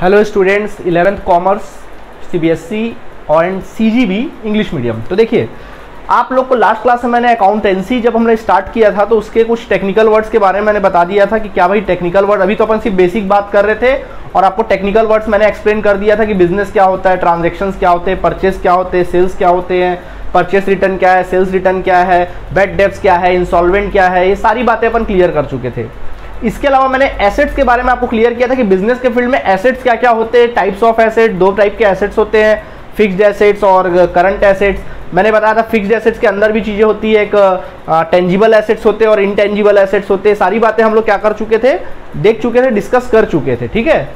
Hello students, 11th commerce, CBSE और सीजीबी English medium. तो देखिए, आप लोग को लास्ट क्लास में मैंने अकाउंटेंसी जब हमने स्टार्ट किया था तो उसके कुछ टेक्निकल वर्ड्स के बारे में मैंने बता दिया था कि क्या भाई टेक्निकल वर्ड। अभी तो अपन सिर्फ बेसिक बात कर रहे थे और आपको टेक्निकल वर्ड्स मैंने एक्सप्लेन कर दिया था कि बिजनेस क्या होता है, ट्रांजेक्शन्स क्या होते हैं, परचेस क्या होते हैं, सेल्स क्या होते हैं, परचेस रिटर्न क्या है, सेल्स रिटर्न क्या है, बैड डेब्ट्स क्या है, इंसॉल्वेंट क्या है, ये सारी बातें अपन क्लियर कर चुके थे। इसके अलावा मैंने एसेट्स के बारे में आपको क्लियर किया था कि बिजनेस के फील्ड में एसेट्स क्या क्या होते हैं, टाइप्स ऑफ एसेट, दो टाइप के एसेट्स होते हैं, फिक्स्ड एसेट्स और करंट एसेट्स। मैंने बताया था फिक्स्ड एसेट्स के अंदर भी चीजें होती है, एक टेंजिबल एसेट्स होते हैं और इनटेंजिबल एसेट्स होते हैं। सारी बातें हम लोग क्या कर चुके थे, देख चुके थे, डिस्कस कर चुके थे। ठीक है,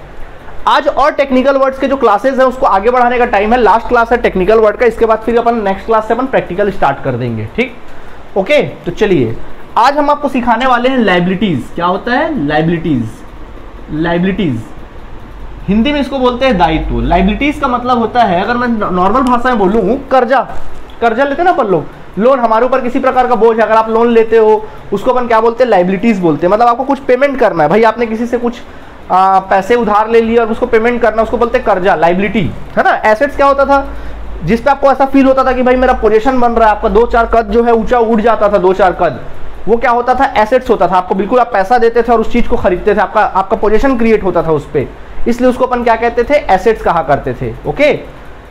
आज और टेक्निकल वर्ड्स के जो क्लासेस है उसको आगे बढ़ाने का टाइम है। लास्ट क्लास है टेक्निकल वर्ड का, इसके बाद फिर अपन नेक्स्ट क्लास से अपन प्रैक्टिकल स्टार्ट कर देंगे। ठीक, ओके। तो चलिए, आज हम आपको सिखाने वाले हैं लायबिलिटीज। क्या होता है लायबिलिटीज? लायबिलिटीज हिंदी में इसको बोलते हैं दायित्व। लायबिलिटीज का मतलब होता है, अगर मैं नॉर्मल भाषा में बोलूं, कर्जा। कर्जा लेते हैं ना अपन लोग, लोन, हमारे ऊपर किसी प्रकार का बोझ है, अगर आप लोन लेते हो उसको अपन क्या बोलते हैं, लायबिलिटीज बोलते हैं। मतलब आपको कुछ पेमेंट करना है, भाई आपने किसी से कुछ पैसे उधार ले लिए और उसको पेमेंट करना, उसको बोलते हैं कर्जा, लायबिलिटी, है ना। एसेट्स क्या होता था, जिसपे आपको ऐसा फील होता था कि भाई मेरा पोजीशन बन रहा है, आपका 2-4 कद जो है ऊंचा उड़ जाता था, 2-4 कद, वो क्या होता था, एसेट्स होता था। आपको बिल्कुल आप पैसा देते थे और उस चीज को खरीदते थे, आपका पोजीशन क्रिएट होता था उस पर, इसलिए उसको अपन क्या कहते थे, एसेट्स कहा करते थे। ओके,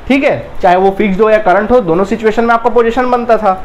ठीक है, चाहे वो फिक्स्ड हो या करंट हो, दोनों सिचुएशन में आपका पोजीशन बनता था।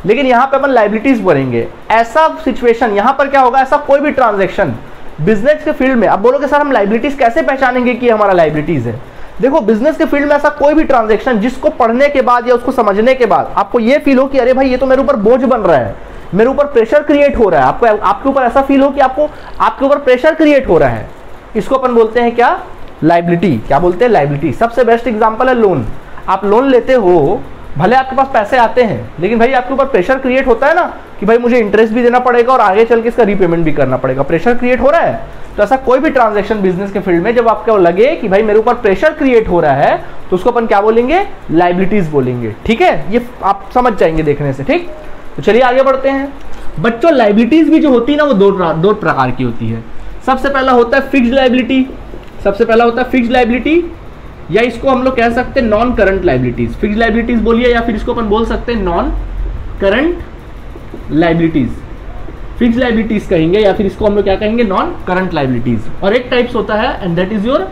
लेकिन यहाँ पे अपन लायबिलिटीज बोलेंगे। ऐसा सिचुएशन यहाँ पर क्या होगा, ऐसा कोई भी ट्रांजेक्शन बिजनेस के फील्ड में, आप बोलोगे सर हम लायबिलिटीज कैसे पहचानेंगे कि हमारा लायबिलिटीज है। देखो, बिजनेस के फील्ड में ऐसा कोई भी ट्रांजेक्शन जिसको पढ़ने के बाद या उसको समझने के बाद आपको ये फील हो कि अरे भाई ये तो मेरे ऊपर बोझ बन रहा है, मेरे ऊपर प्रेशर क्रिएट हो रहा है, आपके ऊपर ऐसा फील हो कि आपके ऊपर प्रेशर क्रिएट हो रहा है, इसको अपन बोलते हैं क्या, लायबिलिटी। क्या बोलते हैं, लायबिलिटी। सबसे बेस्ट एग्जांपल है लोन। आप लोन लेते हो, भले आपके पास पैसे आते हैं, लेकिन भाई आपके ऊपर प्रेशर क्रिएट होता है ना कि भाई मुझे इंटरेस्ट भी देना पड़ेगा और आगे चल के इसका रीपेमेंट भी करना पड़ेगा, प्रेशर क्रिएट हो रहा है। तो ऐसा कोई भी ट्रांजैक्शन बिजनेस के फील्ड में जब आपको लगे कि भाई मेरे ऊपर प्रेशर क्रिएट हो रहा है, तो उसको अपन क्या बोलेंगे, लायबिलिटीज बोलेंगे। ठीक है, ये आप समझ जाएंगे देखने से। ठीक, तो चलिए आगे बढ़ते हैं। बच्चों, लायबिलिटीज भी जो होती है ना, वो दो प्रकार की होती है। सबसे पहला होता है फिक्स्ड लायबिलिटी। सबसे पहला होता है फिक्स्ड लायबिलिटी, या इसको हम लोग कह सकते हैं non current liabilities. Fixed liabilities बोलिए, या फिर इसको अपन बोल सकते हैं non current liabilities. Fixed liabilities कहेंगे, या फिर इसको हम लोग क्या कहेंगे, नॉन करंट लायबिलिटीज। और एक टाइप्स होता है and that is your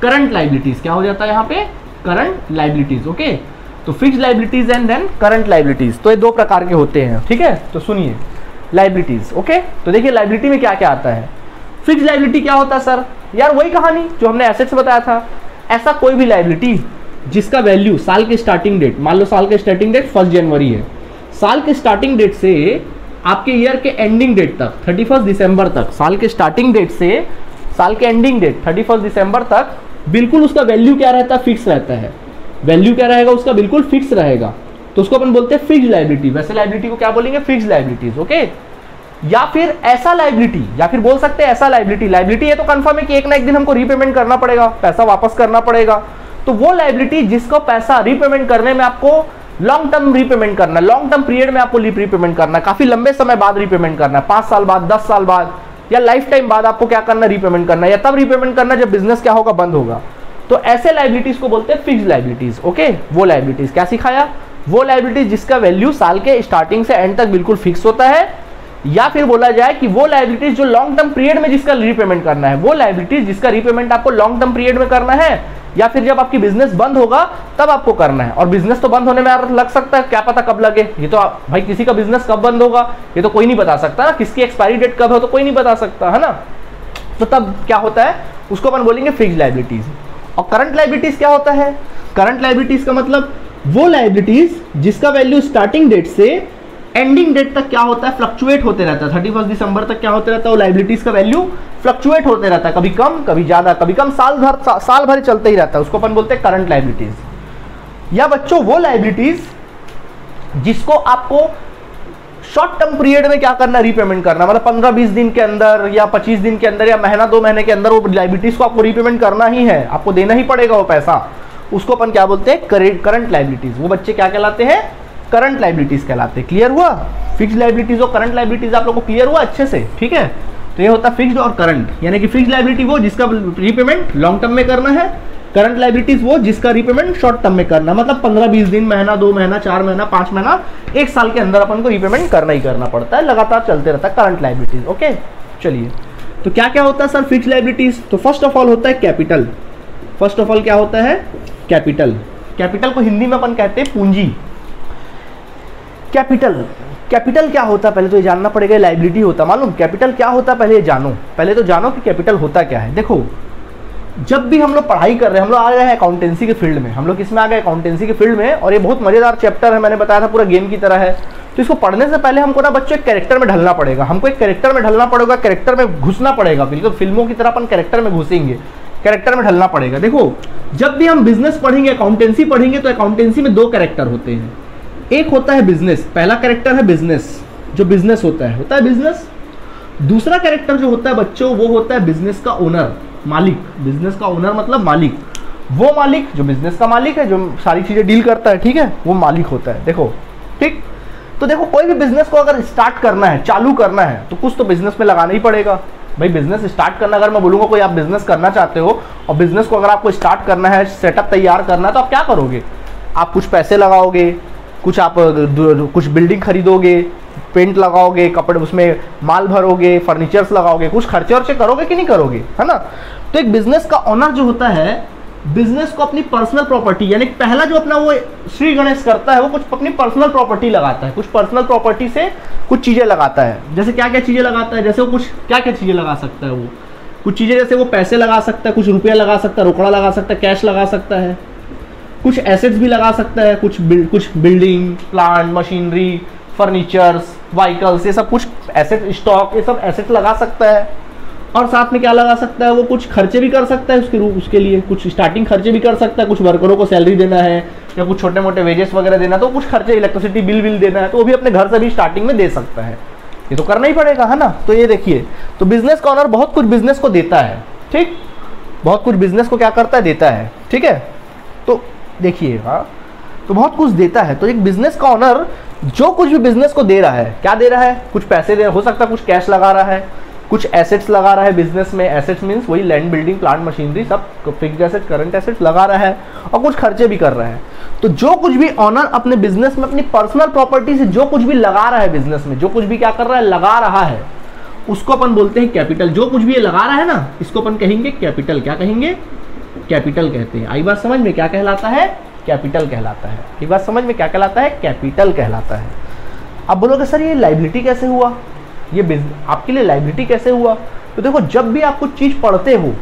current liabilities. क्या हो जाता है यहाँ पे, करंट लायबिलिटीज। ओके, तो fixed liabilities and then current liabilities, तो ये दो प्रकार के होते हैं। ठीक है, तो सुनिए लायबिलिटीज। ओके, तो देखिए लायबिलिटी में क्या क्या आता है। फिक्स्ड लायबिलिटी क्या होता है सर, यार वही कहानी जो हमने एसेट्स बताया था। ऐसा कोई भी लायबिलिटी जिसका वैल्यू साल के स्टार्टिंग डेट, मान लो साल के स्टार्टिंग डेट 1 जनवरी है, साल के स्टार्टिंग डेट से आपके ईयर के एंडिंग डेट तक 31 दिसंबर तक, साल के स्टार्टिंग डेट से साल के एंडिंग डेट 31 दिसंबर तक बिल्कुल उसका वैल्यू क्या रहता है, फिक्स रहता है। वैल्यू क्या रहेगा उसका, बिल्कुल फिक्स रहेगा, तो उसको अपन बोलते हैं फिक्स्ड लायबिलिटी। वैसे लायबिलिटी को क्या बोलेंगे, फिक्स्ड लायबिलिटीज। ओके, या फिर ऐसा लायबिलिटी, या फिर बोल सकते हैं ऐसा लायबिलिटी। लायबिलिटी ये तो कंफर्म है कि एक ना एक दिन हमको रीपेमेंट करना पड़ेगा, पैसा वापस करना पड़ेगा। तो वो लायबिलिटी जिसको पैसा रीपेमेंट करने में आपको लॉन्ग टर्म रीपेमेंट करना है, लॉन्ग टर्म पीरियड में आपको रीपेमेंट करना है, काफी लंबे समय बाद रीपेमेंट करना है, 5 साल बाद, 10 साल बाद, या लाइफ टाइम बाद आपको क्या करना, रीपेमेंट करना है, या तब रीपेमेंट करना जब बिजनेस क्या होगा, बंद होगा। तो ऐसे लायबिलिटीज को बोलते हैं फिक्स्ड लायबिलिटीज। ओके, वो लायबिलिटीज क्या सिखाया, वो लायबिलिटीज जिसका वैल्यू साल के स्टार्टिंग से एंड तक बिल्कुल फिक्स होता है, या फिर बोला जाए कि वो लायबिलिटीज जो लॉन्ग टर्म पीरियड में जिसका रीपेमेंट करना है, वो लायबिलिटीज जिसका रीपेमेंट आपको लॉन्ग टर्म पीरियड में करना है, या फिर जब आपकी बिजनेस बंद होगा तब आपको करना है। और बिजनेस तो बंद होने में यार लग सकता है, क्या पता कब लगे, ये तो भाई किसी का बिजनेस कब बंद होगा ये तो कोई नहीं बता सकता ना, किसकी एक्सपायरी डेट कब हो तो कोई नहीं बता सकता, है ना। तो तब क्या होता है, उसको अपन बोलेंगे फिक्स्ड लायबिलिटीज। और करंट लायबिलिटीज क्या होता है, करंट लायबिलिटीज का मतलब वो लायबिलिटीज जिसका वैल्यू स्टार्टिंग डेट से एंडिंग डेट तक क्या होता है, फ्लक्चुएट होते रहता है। 31 दिसंबर तक क्या होते रहता है, वो लायबिलिटीज का वैल्यू फ्लक्चुएट होते रहता है, कभी कम कभी ज्यादा, कभी कम, साल भर चलते ही रहता है, उसको अपन बोलते हैं करंट लायबिलिटीज। या बच्चों वो लायबिलिटीज जिसको आपको शॉर्ट टर्म पीरियड में क्या करना, रीपेमेंट करना, मतलब 15-20 दिन के अंदर या 25 दिन के अंदर या महीना 2 महीने के अंदर वो लायबिलिटीज को आपको रीपेमेंट करना ही है, आपको देना ही पड़ेगा वो पैसा, उसको अपन क्या बोलते हैं, करंट लायबिलिटीज। वो बच्चे क्या कहलाते हैं, करंट लायबिलिटीज कहलाते हैं। क्लियर हुआ, फिक्स्ड लायबिलिटीज और करंट लायबिलिटीज आप लोगों को क्लियर हुआ अच्छे से। ठीक है, तो ये होता है फिक्स्ड और करंट, यानी कि फिक्स्ड लायबिलिटी वो जिसका रीपेमेंट लॉन्ग टर्म में करना है, करंट लायबिलिटीज वो जिसका रीपेमेंट शॉर्ट टर्म में करना, मतलब 15-20 दिन, महीना, 2 महीना, 4 महीना, 5 महीना, 1 साल के अंदर अपन को रीपेमेंट करना ही करना पड़ता है, लगातार चलते रहता है करंट लायबिलिटीज। ओके, चलिए तो क्या क्या होता है सर फिक्स्ड लायबिलिटीज? तो फर्स्ट ऑफ ऑल होता है कैपिटल। फर्स्ट ऑफ ऑल क्या होता है? कैपिटल। कैपिटल को हिंदी में अपन कहते हैं पूंजी। कैपिटल, कैपिटल क्या होता है पहले तो ये जानना पड़ेगा। लायबिलिटी होता, मालूम कैपिटल क्या होता है पहले ये जानो, पहले तो जानो कि कैपिटल होता क्या है। देखो जब भी हम लोग पढ़ाई कर रहे हैं, हम लोग आ गए हैं अकाउंटेंसी के फील्ड में, हम लोग किसमें आ गए? अकाउंटेंसी के फील्ड में, और ये बहुत मजेदार चैप्टर है, मैंने बताया था पूरा गेम की तरह है। तो इसको पढ़ने से पहले हमको ना बच्चों एक कैरेक्टर में ढलना पड़ेगा, हमको एक कैरेक्टर में ढलना पड़ेगा, कैरेक्टर में घुसना पड़ेगा, बिल्कुल फिल्मों की तरह अपन कैरेक्टर में घुसेंगे, कैरेक्टर में ढलना पड़ेगा। देखो जब भी हम बिजनेस पढ़ेंगे, अकाउंटेंसी पढ़ेंगे, तो अकाउंटेंसी में 2 कैरेक्टर होते हैं। एक होता है बिजनेस, पहला कैरेक्टर है बिजनेस, जो बिजनेस होता है बिजनेस। दूसरा कैरेक्टर जो होता है बच्चों वो होता है बिजनेस का ओनर, मालिक। बिजनेस का ओनर मतलब मालिक, वो मालिक जो बिजनेस का मालिक है, जो सारी चीजें डील करता है, ठीक है, वो मालिक होता है। देखो ठीक, तो देखो कोई भी बिजनेस को अगर स्टार्ट करना है, चालू करना है, तो कुछ तो बिजनेस में लगाना ही पड़ेगा भाई। बिजनेस स्टार्ट करना, अगर मैं बोलूंगा कोई आप बिजनेस करना चाहते हो और बिजनेस को अगर आपको स्टार्ट करना है, सेटअप तैयार करना है, तो आप क्या करोगे? आप कुछ पैसे लगाओगे, कुछ आप कुछ बिल्डिंग खरीदोगे, पेंट लगाओगे, कपड़े उसमें माल भरोगे, फर्नीचर्स लगाओगे, कुछ खर्चे वर्चे करोगे कि नहीं करोगे, है ना। तो एक बिजनेस का ओनर जो होता है, बिजनेस को अपनी पर्सनल प्रॉपर्टी, यानी पहला जो अपना वो श्री गणेश करता है, वो कुछ अपनी पर्सनल प्रॉपर्टी लगाता है, कुछ पर्सनल प्रॉपर्टी से कुछ चीजें लगाता है। जैसे क्या क्या चीजें लगाता है? जैसे वो कुछ क्या क्या चीजें लगा सकता है? वो कुछ चीजें जैसे वो पैसे लगा सकता है, कुछ रुपया लगा सकता है, रोकड़ा लगा सकता है, कैश लगा सकता है, कुछ एसेट्स भी लगा सकता है, कुछ building, plant, machinery, furnitures, vehicles, ये सब कुछ एसेट, स्टॉक, ये सब एसेट लगा सकता है। और साथ में क्या लगा सकता है? वो कुछ खर्चे भी कर सकता है उसके लिए, कुछ स्टार्टिंग खर्चे भी कर सकता है, कुछ वर्करों को सैलरी देना है या कुछ छोटे मोटे वेजेस वगैरह देना, तो कुछ खर्चे, इलेक्ट्रिसिटी बिल देना है, तो वो भी अपने घर से भी स्टार्टिंग में दे सकता है। ये तो करना ही पड़ेगा, है ना। तो ये देखिए, तो बिजनेस का ओनर बहुत कुछ बिजनेस को देता है, ठीक, बहुत कुछ बिजनेस को क्या करता है? देता है, ठीक है। तो देखिए, हाँ, तो बहुत कुछ देता है। तो एक बिजनेस का ओनर जो कुछ भी बिजनेस को दे रहा है, क्या दे रहा है? कुछ पैसे दे, हो सकता है कुछ कैश लगा रहा है, कुछ एसेट्स लगा रहा है बिजनेस में। एसेट्स मींस वही लैंड, बिल्डिंग, प्लांट, मशीनरी, सब फिक्स्ड एसेट, करंट एसेट्स लगा रहा है, और कुछ खर्चे भी कर रहा है। तो जो कुछ भी ऑनर अपने बिजनेस में अपनी पर्सनल प्रॉपर्टी से जो कुछ भी लगा रहा है बिजनेस में, जो कुछ भी क्या कर रहा है? लगा रहा है, उसको अपन बोलते हैं कैपिटल। जो कुछ भी ये लगा रहा है ना, इसको अपन कहेंगे कैपिटल। क्या कहेंगे? कैपिटल कहते हैं। आई बात समझ में? क्या कहलाता है? कैपिटल कहलाता है। ये बात समझ में? क्या कहलाता है? कैपिटल कहलाता है। अब बोलोगे सर ये लायबिलिटी कैसे हुआ, ये आपके लिए लायबिलिटी कैसे हुआ? तो देखो जब भी आप कुछ चीज पढ़ते हो,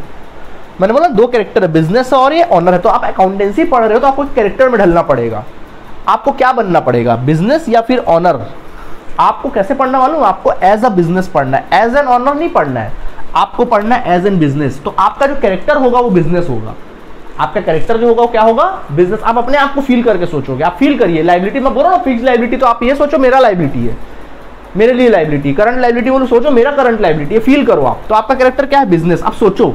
मैंने बोला 2 कैरेक्टर है, बिजनेस और ये ऑनर है, तो आप अकाउंटेंसी पढ़ रहे हो तो आपको कैरेक्टर में ढलना पड़ेगा। आपको क्या बनना पड़ेगा? बिजनेस या फिर ऑनर? आपको कैसे पढ़ना मालूम? आपको एज अ बिजनेस पढ़ना है, एज एन ऑनर नहीं पढ़ना है, आपको पढ़ना है एज एन बिजनेस। तो आपका जो कैरेक्टर होगा वो बिजनेस होगा, आपका कैरेक्टर जो होगा वो क्या होगा? बिजनेस। आप अपने आप को फील करके सोचोगे, आप फील करिए। लायबिलिटी मैं बोल रहा हूँ फिक्स लायबिलिटी, तो आप ये सोचो मेरा लायबिलिटी है, मेरे लिए लायबिलिटी। करंट लायबिलिटी बोलो, सोचो मेरा करंट लायबिलिटी है, फील करो आप। तो आपका कैरेक्टर क्या है? बिजनेस। आप सोचो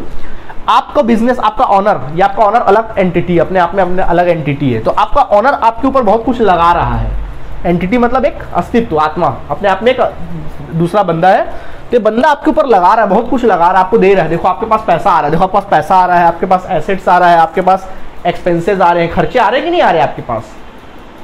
आपका बिजनेस, आपका ऑनर, या आपका ऑनर अलग एंटिटी, अपने आप में अपने अलग एंटिटी है, तो आपका ऑनर आपके ऊपर बहुत कुछ लगा रहा है। एंटिटी मतलब एक अस्तित्व, आत्मा, अपने आप में एक दूसरा बंदा है, तो बंदा आपके ऊपर लगा रहा है, बहुत कुछ लगा रहा है, आपको दे रहा है। देखो आपके पास पैसा आ रहा है, देखो आपके पास पैसा आ रहा है, आपके पास एसेट्स आ रहा है, आपके पास एक्सपेंसेस आ रहे हैं, खर्चे आ रहे हैं कि नहीं आ रहे हैं आपके पास?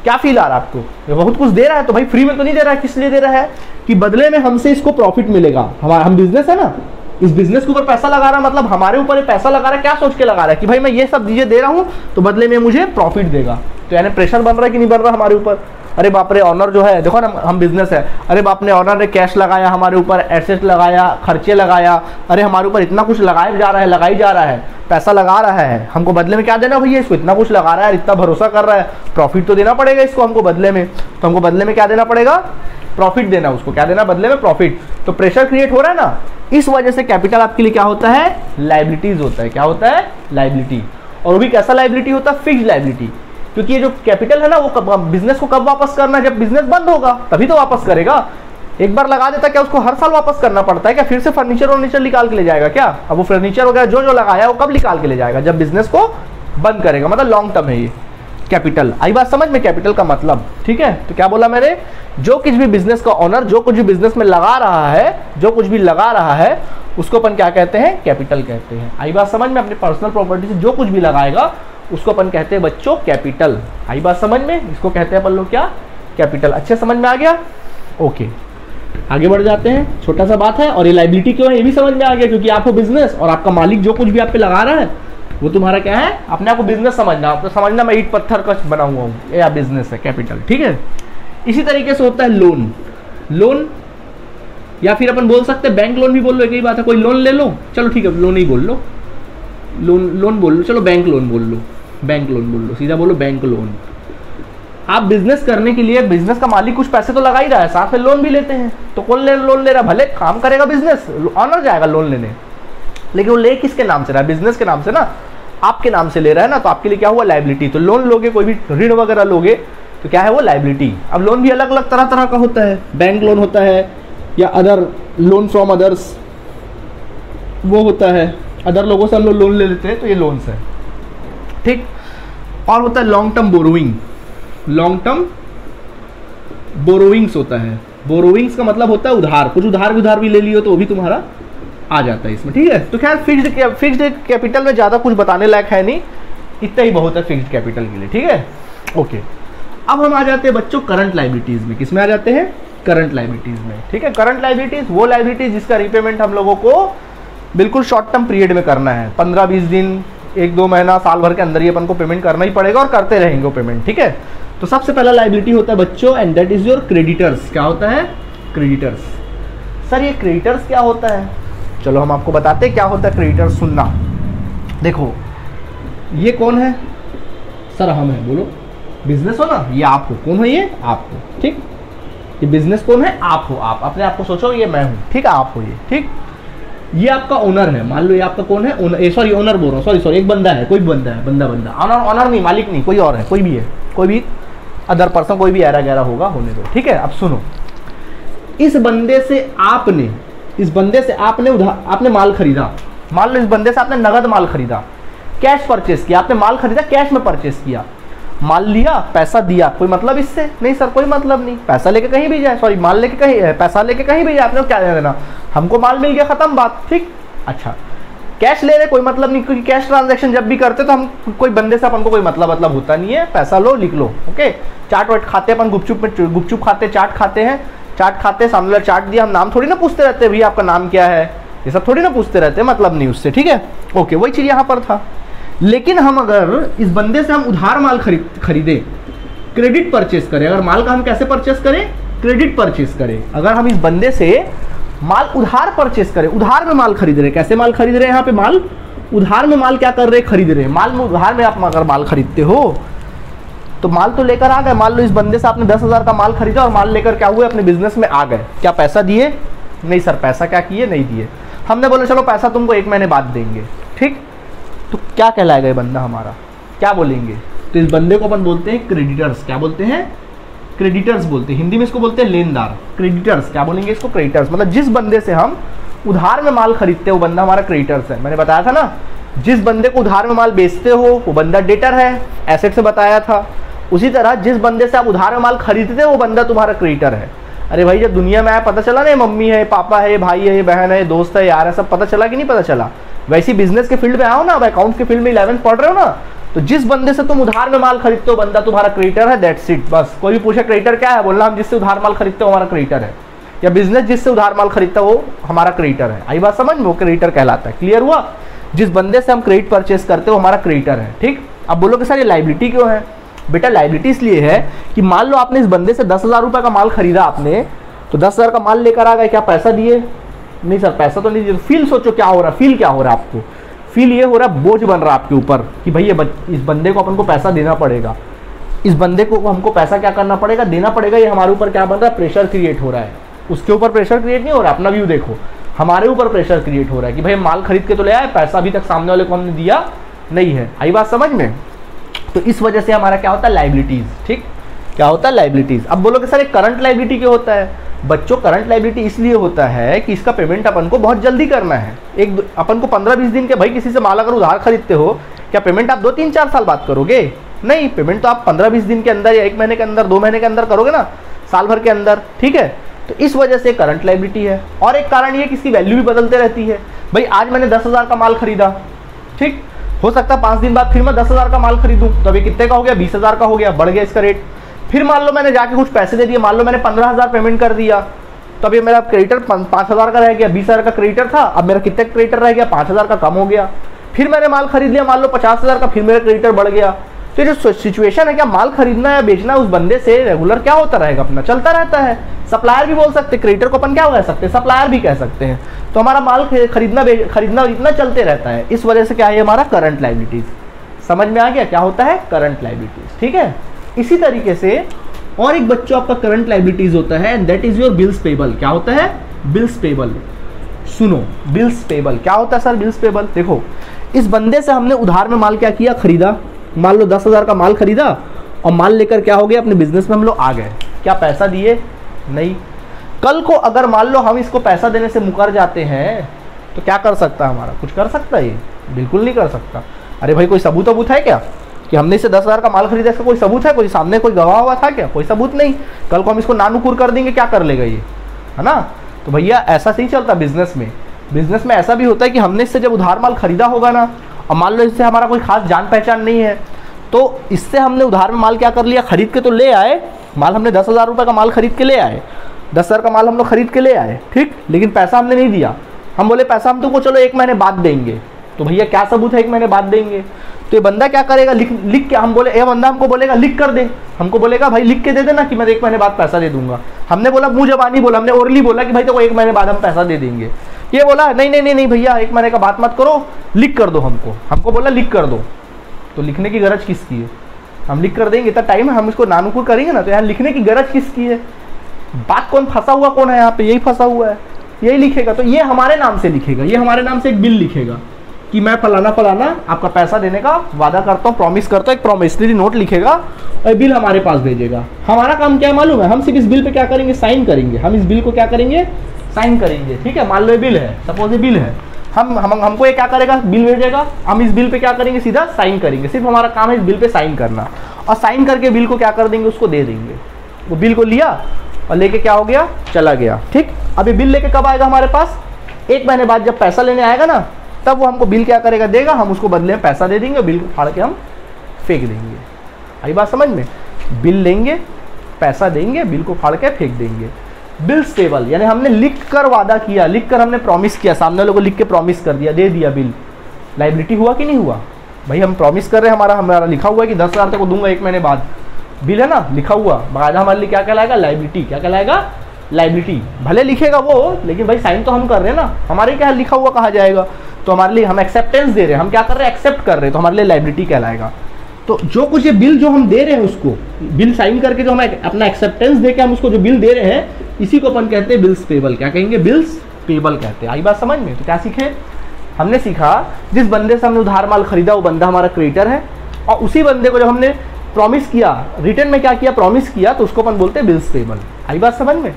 क्या फील आ रहा है आपको? ये बहुत कुछ दे रहा है, तो भाई फ्री में तो नहीं दे रहा है। किस लिए दे रहा है? कि बदले में हमसे इसको प्रॉफिट मिलेगा। हम बिजनेस है ना, इस बिजनेस के ऊपर पैसा लगा रहा है, मतलब हमारे ऊपर पैसा लगा रहा है, क्या सोच के लगा रहा है? कि भाई मैं ये सब चीजें दे रहा हूं तो बदले में मुझे प्रॉफिट देगा। तो यानी प्रेशर बन रहा है कि नहीं बन रहा हमारे ऊपर? अरे बाप रे, ऑनर जो है, देखो ना हम बिजनेस है, अरे बाप ने ऑनर ने कैश लगाया हमारे ऊपर, एसेट लगाया, खर्चे लगाया, अरे हमारे ऊपर इतना कुछ लगाया जा रहा है, लगाई जा रहा है, पैसा लगा रहा है, हमको बदले में क्या देना भैया? इसको इतना कुछ लगा रहा है, इतना भरोसा कर रहा है, प्रॉफिट तो देना पड़ेगा इसको हमको बदले में। तो हमको बदले में क्या देना पड़ेगा? प्रॉफिट देना। उसको क्या देना बदले में? प्रॉफिट। तो प्रेशर क्रिएट हो रहा है ना, इस वजह से कैपिटल आपके लिए क्या होता है? लायबिलिटीज होता है। क्या होता है? लायबिलिटी। और वो भी कैसा लायबिलिटी होता है? Fixed liability. क्योंकि ये जो कैपिटल है ना, वो बिजनेस को कब वापस करना है? जब बिजनेस बंद होगा तभी तो वापस करेगा। एक बार लगा देता, क्या उसको हर साल वापस करना पड़ता है क्या? फिर से फर्नीचर निकाल के ले जाएगा क्या? अब वो फर्नीचर वगैरह जो लगाया वो कब निकाल के ले जाएगा? जब बिजनेस को बंद करेगा, मतलब लॉन्ग टर्म है ये। कैपिटल। आई बात समझ में कैपिटल का मतलब, ठीक है। तो क्या बोला मैंने, जो कुछ भी बिजनेस का ओनर जो कुछ भी बिजनेस में लगा रहा है, जो कुछ भी लगा रहा है उसको अपन क्या कहते हैं, कैपिटल कहते हैं। आई बात समझ में, अपनी पर्सनल प्रॉपर्टी से जो कुछ भी लगाएगा उसको अपन कहते हैं बच्चों कैपिटल। आई बात समझ में, इसको कहते हैं अपन लोग क्या, कैपिटल। अच्छे समझ में आ गया, ओके आगे बढ़ जाते हैं। छोटा सा बात है, और ये लायबिलिटी क्यों है ये भी समझ में आ गया, क्योंकि आपको बिजनेस और आपका मालिक जो कुछ भी आप पे लगा रहा है वो तुम्हारा क्या है, अपने आप को बिजनेस समझना, आपको समझना मैं ईट पत्थर का बना हुआ हूँ, ये बिजनेस है, कैपिटल, ठीक है। इसी तरीके से होता है लोन। लोन या फिर अपन बोल सकते हैं बैंक लोन भी बोल लो, एक ही बात है। कोई लोन ले लो, चलो ठीक है लोन ही बोल लो, लोन बोल लो, चलो बैंक लोन बोल लो, बैंक लोन बोल लो, सीधा बोलो बैंक लोन। आप बिजनेस करने के लिए, बिजनेस का मालिक कुछ पैसे तो लगा ही रहा है, साथ में लोन भी लेते हैं। तो कौन लोन ले रहा है, भले काम करेगा बिजनेस, ऑनर जाएगा लोन लेने, लेकिन वो ले किसके नाम से रहा है, बिजनेस के नाम से ना, आपके नाम से ले रहा है ना, तो आपके लिए क्या हुआ, लायबिलिटी। तो लोन लोगे, कोई भी ऋण वगैरह लोगे तो क्या है वो, लायबिलिटी। अब लोन भी अलग अलग तरह तरह का होता है, बैंक लोन होता है या अदर लोन फ्रॉम अदर्स वो होता है, अदर लोगों से हम लोग लोन ले लेते हैं, तो ये लोन्स है, ठीक। और होता है long term borrowing, long term borrowings होता है। बोरोइंग्स का मतलब होता है उधार, कुछ उधार भी ले लियो तो वो भी तुम्हारा आ जाता है इसमें, ठीक है। तो खैर फिक्स्ड कैपिटल में ज़्यादा कुछ बताने लायक है नहीं, इतना ही बहुत है फिक्स्ड कैपिटल के लिए, ठीक है, ओके। अब हम आ जाते हैं बच्चों करंट लायबिलिटीज़ में। किस में आ जाते हैं, करंट लायबिलिटीज़ में, ठीक है। करंट लायबिलिटीज़ वो लायबिलिटीज जिसका रीपेमेंट हम लोगों को बिल्कुल शॉर्ट टर्म पीरियड में करना है, 15-20 दिन, 1-2 महीना, साल भर के अंदर ही अपन को पेमेंट करना ही पड़ेगा और करते रहेंगे वो पेमेंट, ठीक है। तो सबसे पहला लायबिलिटी होता है बच्चों, and that is your creditors. क्या होता है, क्रेडिटर्स। सर ये क्रेडिटर्स क्या होता है, चलो हम आपको बताते हैं क्या होता है क्रेडिटर्स। सुनना, देखो ये कौन है, सर हम है, बोलो बिजनेस हो ना, ये आप हो, कौन हो ये, आप हो, ठीक। ये बिजनेस कौन है, आप हो, आप अपने आप को सोचो ये मैं हूँ, ठीक है, आप हो ये, ठीक। ये आपका ओनर है, मान लो ये आपका कौन है, ओनर बोल रहा हूँ, सॉरी एक बंदा है, कोई बंदा है, बंदा ऑनर नहीं, मालिक नहीं, कोई और है, कोई भी है, कोई भी अदर पर्सन, कोई भी ऐरा गैरा होगा, होने दो, ठीक है। अब सुनो, इस बंदे से आपने आपने माल खरीदा, मान लो इस बंदे से आपने नगद माल खरीदा, कैश परचेस किया, आपने माल खरीदा कैश में परचेस किया, माल लिया, पैसा दिया, कोई मतलब इससे नहीं सर, कोई मतलब नहीं, पैसा लेके कहीं भी जाए, सॉरी माल लेके कहीं, पैसा लेके कहीं भी जाए, आपने क्या देना, हमको माल मिल गया, खत्म बात, ठीक। अच्छा कैश ले रहे, कोई मतलब नहीं, क्योंकि कैश ट्रांजैक्शन जब भी करते तो हम कोई बंदे से अपन को कोई मतलब होता नहीं है, पैसा लो लिख लो, ओके। चाट वाट खाते अपन गुपचुप खाते, चाट खाते हैं, चाट खाते, सामने वाला चाट दिया, हम नाम थोड़ी ना पूछते रहते भैया आपका नाम क्या है, ये सब थोड़ी ना पूछते रहते, मतलब नहीं उससे, ठीक है, ओके। वही चीज़ यहाँ पर था। लेकिन हम अगर इस बंदे से हम उधार माल खरीदें, क्रेडिट परचेस करें, अगर माल का हम कैसे परचेस करें, क्रेडिट परचेस करें, अगर हम इस बंदे से माल उधार परचेस करें, उधार में माल खरीद रहे हैं, कैसे माल खरीद रहे हैं, यहाँ पे माल उधार में माल क्या कर रहे हैं, खरीद रहे हैं, माल में उधार में आप अगर माल खरीदते हो तो माल तो लेकर आ गए, मान लो इस बंदे से आपने 10,000 का माल खरीदा और माल लेकर क्या हुए, अपने बिजनेस में आ गए, क्या पैसा दिए, नहीं सर पैसा क्या किए, नहीं दिए, हमने बोला चलो पैसा तुमको 1 महीने बाद देंगे, ठीक। तो क्या कहलाएगा ये बंदा हमारा, क्या बोलेंगे, तो इस बंदे को अपन बोलते हैं क्रेडिटर्स। क्या बोलते हैं, क्रेडिटर्स बोलते हैं, हिंदी में इसको बोलते हैं लेनदार, क्रेडिटर्स। क्या बोलेंगे इसको, क्रेडिटर्स। मतलब जिस बंदे से हम उधार में माल खरीदते हैं वो बंदा हमारा क्रेडिटर्स है। मैंने बताया था ना, जिस बंदे को उधार में माल बेचते हो वो बंदा डेटर है, एसेट से बताया था। उसी तरह जिस बंदे से आप उधार में माल खरीदते हो वो बंदा तुम्हारा क्रेडिटर है। अरे भाई जब दुनिया में आया पता चला ना, मम्मी है, पापा है, भाई है, बहन है, दोस्त है, यार है, सब पता चला कि नहीं पता चला। वैसे बिजनेस के फील्ड में आओ ना, अब अकाउंट के फील्ड में 11th पढ़ रहे हो ना, तो जिस बंदे से तुम उधार में माल खरीदते हो बंदा तुम्हारा क्रेडिटर है, दैट्स इट, बस। कोई भी पूछे क्रेडिटर क्या है, बोलना हम जिससे उधार माल खरीदते हो हमारा क्रेडिटर है, या बिजनेस जिससे उधार माल खरीदता है वो हमारा क्रेडिटर है। आई बात समझ में, वो क्रेडिटर कहलाता है। क्लियर हुआ, जिस बंदे से हम क्रेडिट परचेस करते हो हमारा क्रेडिटर है, ठीक। अब बोलोगे सर ये लायबिलिटी क्यों है, बेटा लायबिलिटी इसलिए है कि मान लो आपने इस बंदे से 10,000 रुपये का माल खरीदा आपने, तो 10,000 का माल लेकर आ गए, क्या पैसा दिए, नहीं सर पैसा तो नहीं दिए। फील सोचो क्या हो रहा है, फील क्या हो रहा है आपको, फील ये हो रहा है बोझ बन रहा है आपके ऊपर कि भाई ये इस बंदे को अपन को पैसा देना पड़ेगा, इस बंदे को हमको पैसा क्या करना पड़ेगा, देना पड़ेगा। ये हमारे ऊपर क्या बन रहा है, प्रेशर क्रिएट हो रहा है। उसके ऊपर प्रेशर क्रिएट नहीं हो रहा है, अपना व्यू देखो, हमारे ऊपर प्रेशर क्रिएट हो रहा है कि भाई माल खरीद के तो ले आए, पैसा अभी तक सामने वाले को हमने दिया नहीं है। आई बात समझ में, तो इस वजह से हमारा क्या होता है, लायबिलिटीज, ठीक। क्या होता है, लायबिलिटीज। अब बोलोगे सर एक करंट लायबिलिटी क्यों होता है, बच्चों करंट लायबिलिटी इसलिए होता है कि इसका पेमेंट अपन को बहुत जल्दी करना है। एक अपन को 15-20 दिन के, भाई किसी से माल अगर उधार खरीदते हो, क्या पेमेंट आप 2-3-4 साल बाद करोगे, नहीं, पेमेंट तो आप 15-20 दिन के अंदर या 1 महीने के अंदर, 2 महीने के अंदर करोगे ना, साल भर के अंदर, ठीक है। तो इस वजह से करंट लायबिलिटी है। और एक कारण ये कि इसकी वैल्यू भी बदलते रहती है। भाई आज मैंने 10,000 का माल खरीदा, ठीक, हो सकता है 5 दिन बाद फिर मैं 10,000 का माल खरीदूं, तो अभी कितने का हो गया, 20,000 का हो गया, बढ़ गया इसका रेट। फिर मान लो मैंने जाके कुछ पैसे दे दिए, मान लो मैंने 15,000 पेमेंट कर दिया, तो अभी मेरा क्रेडिटर 5,000 का रह गया, 20,000 का क्रेडिटर था, अब मेरा कितने क्रेडिटर रह गया, 5,000 का कम हो गया। फिर मैंने माल खरीद लिया मान लो 50,000 का, फिर मेरा क्रेडिटर बढ़ गया। तो जो सिचुएशन है, क्या माल खरीदना या बेचना उस बंदे से रेगुलर क्या होता रहेगा, अपना चलता रहता है। सप्लायर भी बोल सकते, क्रेडिटर को अपन क्या कह सकते हैं, सप्लायर भी कह सकते हैं। तो हमारा माल खरीदना इतना चलते रहता है। इस वजह से क्या है हमारा करंट लायबिलिटीज। समझ में आ गया क्या होता है करंट लायबिलिटीज, ठीक है। इसी तरीके से और एक बच्चों आपका करंट लायबिलिटीज होता है, and that is your bills payable. क्या होता है, बिल्स पेबल। सुनो, बिल्स पेबल क्या होता है सर, बिल्स पेबल। देखो, इस बंदे से हमने उधार में माल क्या किया, खरीदा, मान लो 10,000 का माल खरीदा, और माल लेकर क्या हो गया, अपने बिजनेस में हम लोग आ गए। क्या पैसा दिए, नहीं। कल को अगर मान लो हम इसको पैसा देने से मुकर जाते हैं, तो क्या कर सकता है, हमारा कुछ कर सकता है ये, बिल्कुल नहीं कर सकता। अरे भाई कोई सबूत वबूत है क्या कि हमने इसे 10,000 का माल खरीदा, इसका कोई सबूत है, कोई सामने कोई गवाह हुआ था क्या, कोई सबूत नहीं। कल को हम इसको नानुकुर कर देंगे, क्या कर लेगा ये, है ना। तो भैया ऐसा नहीं चलता बिजनेस में। बिजनेस में ऐसा भी होता है कि हमने इससे जब उधार माल खरीदा होगा ना, और मान लो इससे हमारा कोई खास जान पहचान नहीं है, तो इससे हमने उधार में माल क्या कर लिया, खरीद के तो ले आए माल, हमने 10,000 रुपये का माल खरीद के ले आए, 10,000 का माल हम लोग खरीद के ले आए, ठीक, लेकिन पैसा हमने नहीं दिया। हम बोले पैसा हम तुमको चलो 1 महीने बाद देंगे, तो भैया क्या सबूत है 1 महीने बाद देंगे। तो ये बंदा क्या करेगा, लिख के, हम बोले, ये बंदा हमको बोलेगा लिख कर दे, हमको बोलेगा भाई लिख के दे देना कि मैं 1 महीने बाद पैसा दे दूंगा। हमने बोला मुंह जबानी बोला, हमने ओरली बोला कि भाई तो 1 महीने बाद हम पैसा दे देंगे। ये बोला नहीं नहीं नहीं नहीं भैया 1 महीने का बात मत करो, लिख कर दो हमको बोला लिख कर दो। तो लिखने की गरज किसकी है, हम लिख कर देंगे, इतना टाइम है, हम इसको नानुकुर करेंगे ना, तो यहाँ लिखने की गरज किसकी है। बात कौन फंसा हुआ, कौन है यहाँ पे, यही फंसा हुआ है, यही लिखेगा। तो ये हमारे नाम से लिखेगा, ये हमारे नाम से एक बिल लिखेगा कि मैं फलाना फलाना आपका पैसा देने का वादा करता हूँ, प्रॉमिस करता हूँ, एक प्रॉमिसरी नोट लिखेगा और बिल हमारे पास भेजेगा। हमारा काम क्या है मालूम है, हम सिर्फ इस बिल पे क्या करेंगे, साइन करेंगे। हम इस बिल को क्या करेंगे, साइन करेंगे, ठीक है। मान लो ये बिल है, सपोज ये बिल है, हमको ये क्या करेगा, बिल भेजेगा, हम इस बिल पे क्या करेंगे, सीधा साइन करेंगे। सिर्फ हमारा काम है इस बिल पे साइन करना, और साइन करके बिल को क्या कर देंगे, उसको दे देंगे। वो बिल को लिया और लेके क्या हो गया, चला गया, ठीक। अब ये बिल लेके कब आएगा हमारे पास, 1 महीने बाद जब पैसा लेने आएगा ना, तब वो हमको बिल क्या करेगा, देगा, हम उसको बदले में पैसा दे देंगे, बिल को फाड़ के हम फेंक देंगे। आई बात समझ में, बिल लेंगे, पैसा देंगे, बिल को फाड़ के फेंक देंगे। बिल्स पेबल यानी हमने लिख कर वादा किया, लिख कर हमने प्रॉमिस किया, सामने वालों को लिख के प्रॉमिस कर दिया, दे दिया बिल। लायबिलिटी हुआ कि नहीं हुआ, भाई हम प्रॉमिस कर रहे हैं, हमारा लिखा हुआ है कि 10,000 तक को दूंगा 1 महीने बाद, बिल है ना लिखा हुआ, वादा हमारे लिए क्या कहलाएगा, लायबिलिटी। क्या कहलाएगा, लायबिलिटी। भले लिखेगा वो, लेकिन भाई साइन तो हम कर रहे हैं ना, हमारे क्या लिखा हुआ कहा जाएगा, तो हमारे लिए हम एक्सेप्टेंस दे रहे हैं, हम क्या कर रहे हैं, एक्सेप्ट कर रहे हैं, तो हमारे लिए लायबिलिटी कहलाएगा। तो जो कुछ ये बिल जो हम दे रहे हैं, उसको बिल साइन करके जो हम अपना एक्सेप्टेंस दे के हम उसको जो बिल दे रहे हैं, इसी को अपन कहते हैं बिल्स पेबल। क्या कहेंगे, बिल्स पेबल कहते हैं। आई बात समझ में। तो क्या सीखे, हमने सीखा जिस बंदे से हमने उधार माल खरीदा वो बंदा हमारा क्रेडिटर है, और उसी बंदे को जब हमने प्रॉमिस किया, रिटर्न में क्या किया, प्रॉमिस किया, तो उसको अपन बोलते हैं बिल्स पेबल। आई बात समझ में।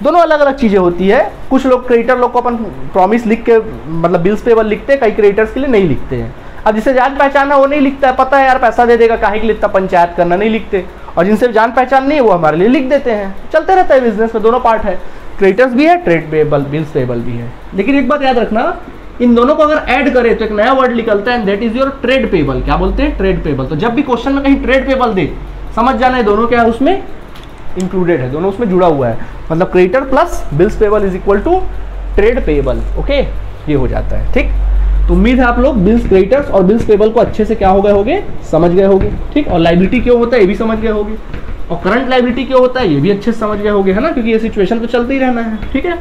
दोनों अलग अलग चीज़ें होती है। कुछ लोग क्रेडिटर लोग को अपन प्रॉमिस लिख के मतलब बिल्स पेबल लिखते हैं, कई क्रेडिटर्स के लिए नहीं लिखते हैं। अब जिसे जान पहचान है वो नहीं लिखता है, पता है यार पैसा दे देगा, काहे के लिए इतना पंचायत करना, नहीं लिखते। और जिनसे जान पहचान नहीं है वो हमारे लिए लिख देते हैं। चलते रहता है बिजनेस में, दोनों पार्ट है, क्रेडिटर्स भी है, ट्रेड पेबल, बिल्स पेबल भी है। लेकिन एक बात याद रखना, इन दोनों को अगर ऐड करें तो एक नया वर्ड निकलता है, and that is your trade payable. क्या बोलते हैं, ट्रेड पेबल। तो जब भी क्वेश्चन में कहीं ट्रेड पेबल दे, समझ जाना है दोनों क्या है उसमें इंक्लूडेड है, दोनों उसमें जुड़ा हुआ है। मतलब creditor plus bills payable is equal to trade payable. Okay, ये हो जाता है, ठीक। तो उम्मीद है आप लोग बिल्स क्रेडिटर्स और बिल्स पेबल को अच्छे से क्या हो गए होगे, समझ गए होगे, ठीक। और लायबिलिटी क्यों होता है ये भी समझ गए होगे, और करंट लायबिलिटी क्यों होता है ये भी अच्छे से समझ गए होगे, है ना, क्योंकि ये सिचुएशन तो चलते ही रहना है, ठीक है।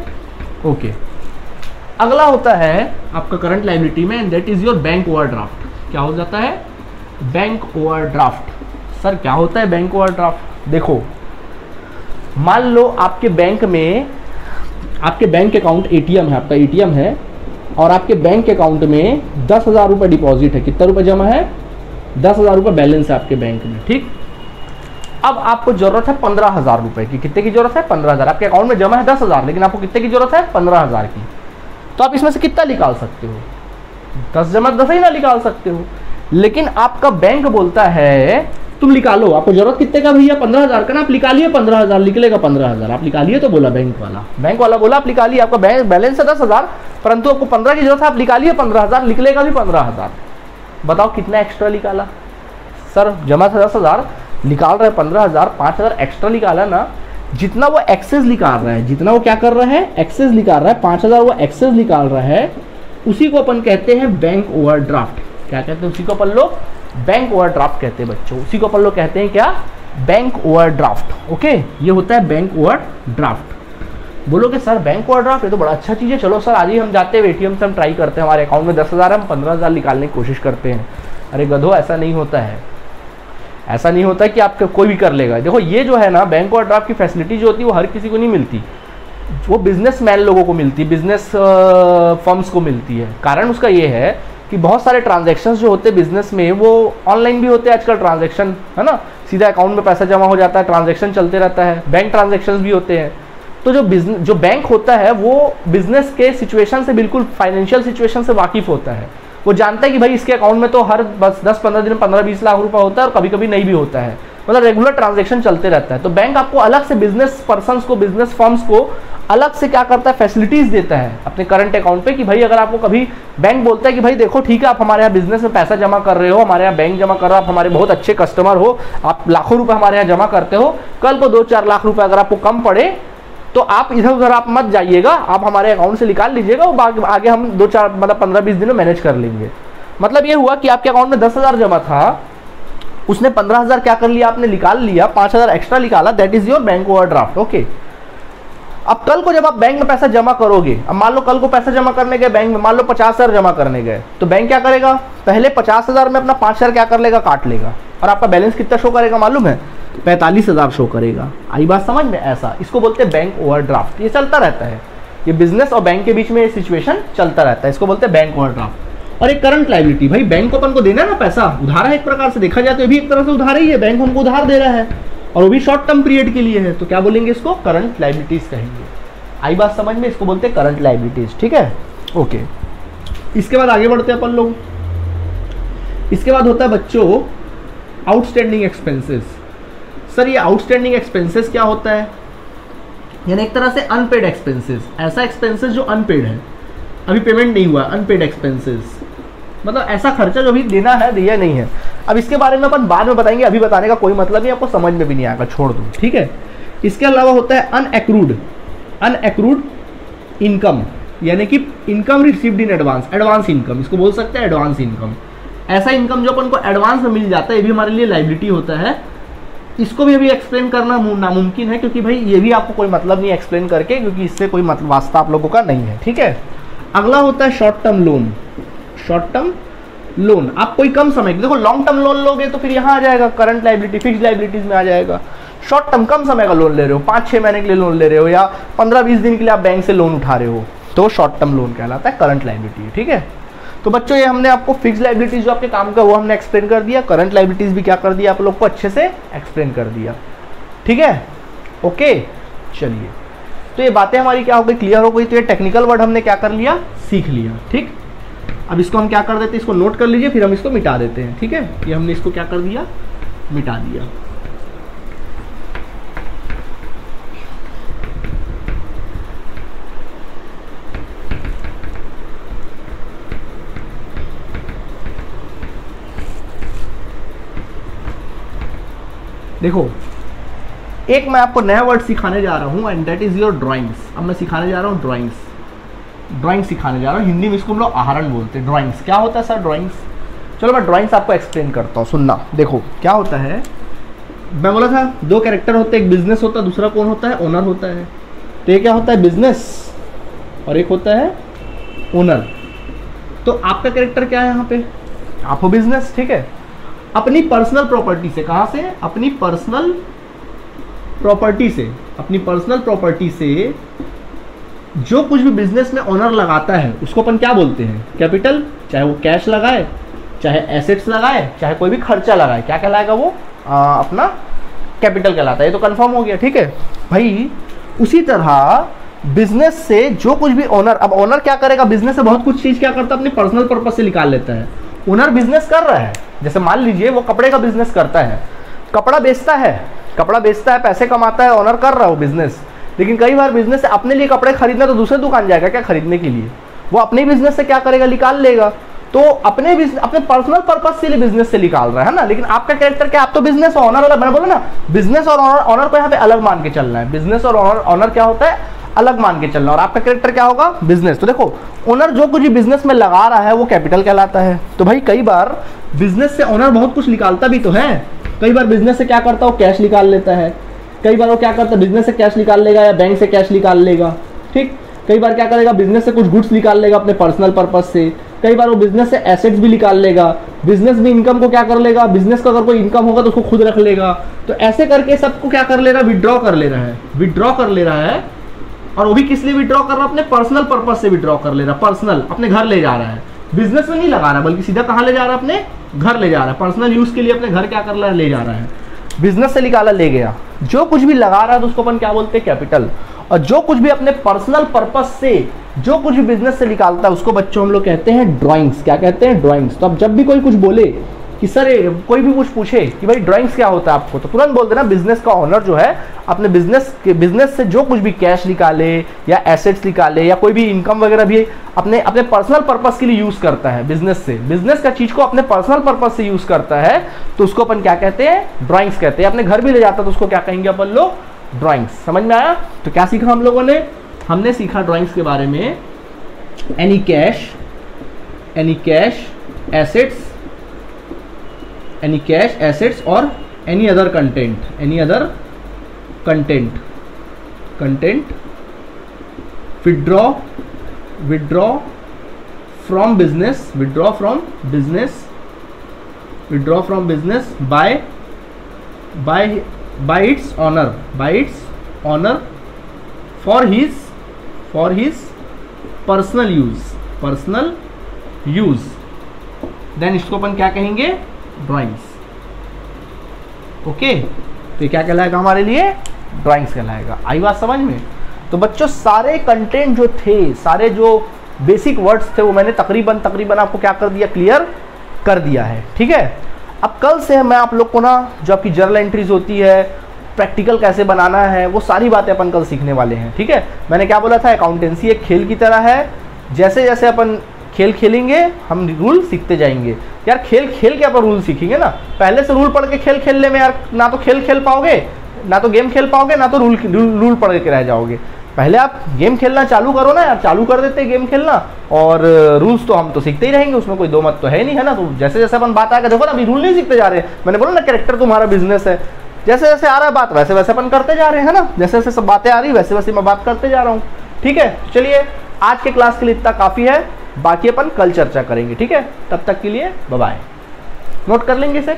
ओके, अगला होता है आपका करंट लायबिलिटी में, and that is your bank overdraft. क्या हो जाता है, बैंक ओवरड्राफ्ट। सर क्या होता है बैंक ओवरड्राफ्ट, देखो मान लो आपके बैंक में, आपके बैंक अकाउंट एटीएम है, आपका एटीएम है, और आपके बैंक अकाउंट में 10,000 रुपये डिपॉजिट है। कितना रुपये जमा है, 10,000 रुपये बैलेंस है आपके बैंक में, ठीक। अब आपको जरूरत है 15,000 रुपये की। कितने की जरूरत है, 15,000। आपके अकाउंट में जमा है 10,000, लेकिन आपको कितने की जरूरत है, 15,000 की। तो आप इसमें से कितना निकाल सकते हो, 10 जमा 10 ही ना निकाल सकते हो। लेकिन आपका बैंक बोलता है तुम निकालो, आपको जरूरत कितने का भैया 15,000 का ना, आप निकालिए 15,000, निकलेगा 15,000, आप निकालिए। तो बोला बैंक वाला बोला आप निकालिए, आपका बैलेंस है 10,000 परंतु आपको 15 की जरूरत है, आप निकालिए 15,000, निकलेगा भी 15,000। बताओ कितना एक्स्ट्रा निकाला सर, जमा था 10,000, निकाल रहे 15,000, 5,000 एक्स्ट्रा निकाला ना। जितना वो एक्सेस निकाल रहा है, जितना वो क्या कर रहा है, एक्सेस निकाल रहा है, 5,000 वो एक्सेस निकाल रहा है, उसी को अपन कहते हैं बैंक ओवरड्राफ्ट। क्या कहते हैं उसी को अपन लोग? बैंक ओवरड्राफ्ट कहते हैं बच्चों, उसी को अपन लोग कहते हैं क्या? Bank overdraft. ओके, ये होता है बैंक ओवरड्राफ्ट। बोलोगे सर बैंक ओवरड्राफ्ट ये तो बड़ा अच्छा चीज़ है, चलो सर आज ही हम जाते हैं एटीएम से हम ट्राई करते हैं, हमारे अकाउंट में 10,000 हम 15,000 निकालने की कोशिश करते हैं। अरे गधो, ऐसा नहीं होता है, ऐसा नहीं होता है कि आपका कोई भी कर लेगा। देखो ये जो है ना बैंक ओवरड्राफ्ट की फैसिलिटी जो होती है वो हर किसी को नहीं मिलती, वो बिजनेसमैन लोगों को मिलती है, बिजनेस फर्म्स को मिलती है। कारण उसका ये है कि बहुत सारे ट्रांजैक्शंस जो होते हैं बिजनेस में वो ऑनलाइन भी होते हैं आजकल, ट्रांजैक्शन है ना, सीधा अकाउंट में पैसा जमा हो जाता है, ट्रांजैक्शन चलते रहता है, बैंक ट्रांजैक्शंस भी होते हैं। तो जो बैंक होता है वो बिजनेस के सिचुएशन से, बिल्कुल फाइनेंशियल सिचुएशन से वाकिफ होता है। वो जानता है कि भाई इसके अकाउंट में तो हर बस 10-15 दिन में 15-20 लाख रुपए होता है और कभी कभी नहीं भी होता है, मतलब रेगुलर ट्रांजैक्शन चलते रहता है। तो बैंक आपको अलग से बिजनेस पर्सन्स को, बिजनेस फर्म्स को अलग से क्या करता है, फैसिलिटीज देता है अपने करंट अकाउंट पे कि भाई अगर आपको कभी बैंक बोलता है कि भाई देखो ठीक है आप हमारे यहाँ बिजनेस में पैसा जमा कर रहे हो, हमारे यहाँ बैंक जमा कर रहे हो, आप हमारे बहुत अच्छे कस्टमर हो, आप लाखों रुपए हमारे यहाँ जमा करते हो, कल को 2-4 लाख रुपए अगर आपको कम पड़े तो आप इधर उधर आप मत जाइएगा, आप हमारे अकाउंट से निकाल लीजिएगा, वो आगे हम 2-4 मतलब 15-20 दिन में मैनेज कर लेंगे। मतलब ये हुआ कि आपके अकाउंट में 10,000 जमा था, उसने 15,000 क्या कर लिया, आपने निकाल लिया, 5,000 एक्स्ट्रा निकाला, that is your bank overdraft. Okay, अब कल को जब आप बैंक में पैसा जमा करोगे, अब मान लो कल को पैसा जमा करने गए बैंक में, मान लो 50,000 जमा करने गए, तो बैंक क्या करेगा, पहले 50,000 में अपना 5,000 क्या कर लेगा, काट लेगा, और आपका बैलेंस कितना शो करेगा मालूम है, 45,000 शो करेगा। आई बात समझ में? ऐसा इसको बोलते हैं बैंक ओवरड्राफ्ट। ये चलता रहता है, ये बिजनेस और बैंक के बीच में ये सिचुएशन चलता रहता है, इसको बोलते हैं बैंक ओवरड्राफ्ट। और एक करंट लायबिलिटी, भाई बैंक को अपन को देना है ना पैसा, उधार है एक प्रकार से देखा जाए तो ये भी एक तरह से उधार ही है, बैंक हमको उधार दे रहा है और वो भी शॉर्ट टर्म पीरियड के लिए है, तो क्या बोलेंगे इसको, करंट लायबिलिटीज कहेंगे। आई बात समझ में? इसको बोलते हैं करंट लायबिलिटीज। ठीक है, ओके। इसके बाद आगे बढ़ते हैं अपन लोग। इसके बाद होता है बच्चों आउटस्टैंडिंग एक्सपेंसेस। सर ये आउटस्टैंडिंग एक्सपेंसेस क्या होता है, यानी एक तरह से अनपेड एक्सपेंसेस, ऐसा एक्सपेंसेस जो अनपेड है, अभी पेमेंट नहीं हुआ, अनपेड एक्सपेंसेस मतलब ऐसा खर्चा जो भी देना है दिया नहीं है। अब इसके बारे में अपन बाद में बताएंगे, अभी बताने का कोई मतलब नहीं, आपको समझ में भी नहीं आएगा, छोड़ दो। ठीक है, इसके अलावा होता है अनएक्रूड इनकम, यानी कि income received in advance, advance income इसको बोल सकते हैं, एडवांस इनकम। ऐसा इनकम जो अपन को एडवांस में मिल जाता है, ये भी हमारे लिए लायबिलिटी होता है। इसको भी अभी एक्सप्लेन करना नामुमकिन है, क्योंकि भाई ये भी आपको कोई मतलब नहीं एक्सप्लेन करके, क्योंकि इससे कोई मतलब वास्ता आप लोगों का नहीं है। ठीक है, अगला होता है short term loan. Short term loan आप कोई कम समय, देखो लॉन्ग टर्म लोन लोगे तो फिर यहाँ आ जाएगा करंट लायबिलिटी, फिक्स्ड लायबिलिटीज में आ जाएगा। शॉर्ट टर्म कम समय का लोन ले रहे हो, 5-6 महीने के लिए लोन ले रहे हो, या 15-20 दिन के लिए आप बैंक से लोन उठा रहे हो, तो शॉर्ट टर्म लोन कहलाता है, करंट लायबिलिटी। ठीक है, तो बच्चों ये हमने आपको फिक्स्ड लायबिलिटीज जो आपके काम का वो हमने एक्सप्लेन कर दिया, करंट लायबिलिटीज भी क्या कर दिया आप लोग को अच्छे से एक्सप्लेन कर दिया। ठीक है, ओके। चलिए, तो ये बातें हमारी क्या हो गई, क्लियर हो गई। तो ये टेक्निकल वर्ड हमने क्या कर लिया, सीख लिया। ठीक, अब इसको हम क्या कर देते हैं, इसको नोट कर लीजिए, फिर हम इसको मिटा देते हैं। ठीक है, ये हमने इसको क्या कर दिया, मिटा दिया। देखो एक मैं आपको नया वर्ड सिखाने जा रहा हूँ, and that is your drawings. अब मैं सिखाने जा रहा हूँ ड्राइंग्स, ड्राइंग सिखाने जा रहा हूँ। हिंदी में इसको हम लोग आहरण बोलते हैं। ड्राइंग्स क्या होता है सर, ड्राइंग्स? चलो मैं ड्राइंग्स आपको एक्सप्लेन करता हूँ, सुनना। देखो क्या होता है, मैं बोला था 2 कैरेक्टर होते हैं, एक बिजनेस होता है, दूसरा कौन होता है, ओनर होता है। तो ये क्या होता है, बिजनेस, और एक होता है ओनर। तो आपका कैरेक्टर क्या है यहाँ पे, आप हो बिजनेस। ठीक है, अपनी पर्सनल प्रॉपर्टी से, कहाँ से, अपनी पर्सनल प्रॉपर्टी से, अपनी पर्सनल प्रॉपर्टी से जो कुछ भी बिजनेस में ओनर लगाता है उसको अपन क्या बोलते हैं, कैपिटल। चाहे वो कैश लगाए, चाहे एसेट्स लगाए, चाहे कोई भी खर्चा लगाए, क्या कहलाएगा वो, अपना कैपिटल कहलाता है। ये तो कंफर्म हो गया। ठीक है भाई, उसी तरह बिजनेस से जो कुछ भी ओनर, अब ओनर क्या करेगा, बिजनेस से बहुत कुछ चीज क्या करता है, अपनी पर्सनल पर्पस से निकाल लेता है। ओनर बिजनेस कर रहा है, जैसे मान लीजिए वो कपड़े का बिजनेस करता है, कपड़ा बेचता है, पैसे कमाता है, ऑनर कर रहा है वो बिजनेस, लेकिन कई बार बिजनेस से अपने लिए कपड़े खरीदना तो दूसरे दुकान जाएगा क्या खरीदने के लिए, वो अपने बिजनेस से क्या करेगा, निकाल लेगा। तो अपने पर्सनल पर्पस के लिए बिजनेस से निकाल रहा है ना। लेकिन आपका कैरेक्टर क्या, आप तो बिजनेस ऑनर वाला, मैंने बोला ना बिजनेस और ऑनर को यहाँ पे अलग मान के चलना है। बिजनेस और ऑनर क्या होता है, अलग मान के चलना। और आपका कैरेक्टर क्या होगा, बिजनेस। तो देखो ओनर जो कुछ बिजनेस में लगा रहा है वो कैपिटल कहलाता है। तो भाई कई बार बिजनेस से ओनर बहुत कुछ निकालता भी तो है। कई बार बिजनेस से क्या करता है, वो कैश निकाल लेता है। कई बार वो क्या करता है, बिजनेस से कैश निकाल लेगा या बैंक से कैश निकाल लेगा, ठीक। कई बार क्या करेगा, बिजनेस से कुछ गुड्स निकाल लेगा अपने पर्सनल पर्पस से। कई बार वो बिजनेस से एसेट्स भी निकाल लेगा। बिजनेस भी इनकम को क्या कर लेगा, बिजनेस का अगर कोई इनकम होगा तो उसको खुद रख लेगा। तो ऐसे करके सबको क्या कर ले रहा है, विड्रॉ कर ले रहा है। और वो भी किस लिए विड्रॉ कर रहा है, अपने पर्सनल पर्पस से विड्रॉ कर ले रहा है। पर्सनल अपने घर ले जा रहा है, बिजनेस में नहीं लगा रहा, बल्कि सीधा कहाँ ले जा रहा है, अपने घर ले जा रहा है। पर्सनल यूज के लिए अपने घर क्या कर रहा है, ले जा रहा है। बिजनेस से निकाला, ले गया। जो कुछ भी लगा रहा है तो उसको अपन क्या बोलते हैं, कैपिटल। और जो कुछ भी अपने पर्सनल पर्पस से, जो कुछ भी बिजनेस से निकालता है उसको बच्चों हम लोग कहते हैं ड्राइंग्स। क्या कहते हैं, ड्राइंग्स। तो अब जब भी कोई कुछ बोले कि सर कोई भी कुछ पूछे कि भाई ड्राइंग्स क्या होता है आपको, तो तुरंत बोल देना बिजनेस का ओनर जो है अपने बिजनेस से जो कुछ भी कैश निकाले या एसेट्स निकाले या कोई भी इनकम वगैरह भी अपने पर्सनल पर्पस के लिए यूज करता है। बिजनेस का चीज को अपने पर्सनल पर्पस से यूज करता है तो उसको अपन क्या कहते हैं, ड्राइंग्स कहते हैं। अपने घर भी ले जाता है तो उसको क्या कहेंगे अपन लोग, ड्राइंग्स। समझ में आया। तो क्या सीखा हम लोगों ने, हमने सीखा ड्राइंग्स के बारे में, एनी कैश एसेट्स और any other content withdraw from business by its owner for his personal use then इसको अपन क्या कहेंगे, ड्राइंग्स। ओके, तो ये क्या कहलाएगा हमारे लिए, ड्राइंग्स कहलाएगा। आई बात समझ में। तो बच्चों सारे कंटेंट जो थे, सारे जो बेसिक वर्ड्स थे वो मैंने तकरीबन आपको क्या कर दिया, क्लियर कर दिया है। ठीक है। अब कल से मैं आप लोग को ना जो आपकी जर्नल एंट्रीज होती है, प्रैक्टिकल कैसे बनाना है, वो सारी बातें अपन कल सीखने वाले हैं। ठीक है। मैंने क्या बोला था, अकाउंटेंसी एक खेल की तरह है। जैसे जैसे अपन खेल खेलेंगे हम रूल सीखते जाएंगे। यार खेल खेल के अपन रूल सीखेंगे ना, पहले से रूल पढ़ के खेल खेलने में यार ना तो खेल पाओगे, ना तो गेम खेल पाओगे, ना तो रूल पढ़ के रह जाओगे। पहले आप गेम खेलना चालू करो ना यार, चालू कर देते गेम खेलना, और रूल्स तो हम तो सीखते ही रहेंगे, उसमें कोई दो मत तो है नहीं, है ना। तो जैसे जैसे अपन बात आएगा, देखो ना अभी रूल नहीं सीखते जा रहे हैं, मैंने बोला ना कैरेक्टर तुम्हारा बिजनेस है। जैसे जैसे आ रहा है बात वैसे वैसे अपन करते जा रहे हैं ना, जैसे जैसे सब बातें आ रही वैसे वैसे मैं बात करते जा रहा हूँ। ठीक है। चलिए आज के क्लास के लिए इतना काफ़ी है, बाकी अपन कल चर्चा करेंगे। ठीक है। तब तक के लिए बाय बाय। नोट कर लेंगे इसे।